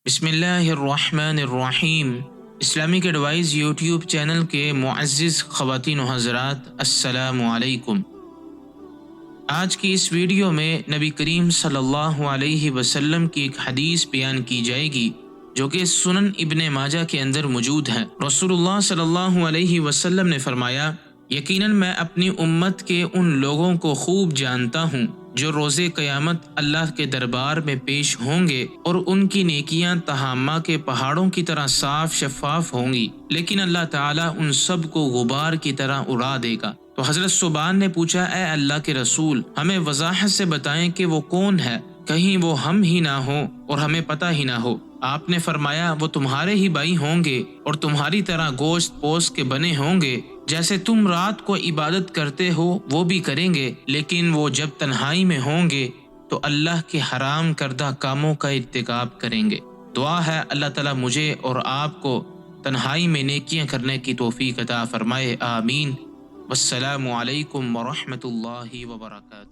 بسم اللہ الرحمن الرحیم۔ اسلامک ایڈوائز یوٹیوب چینل کے معزز خواتین و حضرات، السلام علیکم۔ آج کی اس ویڈیو میں نبی کریم صلی اللہ علیہ وسلم کی ایک حدیث بیان کی جائے گی جو کہ سنن ابن ماجہ کے اندر موجود ہے۔ رسول اللہ صلی اللہ علیہ وسلم نے فرمایا، یقیناً میں اپنی امت کے ان لوگوں کو خوب جانتا ہوں جو روز قیامت اللہ کے دربار میں پیش ہوں گے اور ان کی نیکیاں تہامہ کے پہاڑوں کی طرح صاف شفاف ہوں گی، لیکن اللہ تعالیٰ ان سب کو غبار کی طرح اڑا دے گا۔ تو حضرت ثوبان نے پوچھا، اے اللہ کے رسول، ہمیں وضاحت سے بتائیں کہ وہ کون ہے، کہیں وہ ہم ہی نہ ہو اور ہمیں پتہ ہی نہ ہو۔ آپ نے فرمایا، وہ تمہارے ہی بھائی ہوں گے اور تمہاری طرح گوشت پوست کے بنے ہوں گے، جیسے تم رات کو عبادت کرتے ہو وہ بھی کریں گے، لیکن وہ جب تنہائی میں ہوں گے تو اللہ کے حرام کردہ کاموں کا ارتکاب کریں گے۔ دعا ہے اللہ تعالیٰ مجھے اور آپ کو تنہائی میں نیکیاں کرنے کی توفیق عطا فرمائے، آمین۔ والسلام علیکم ورحمۃ اللہ وبرکاتہ۔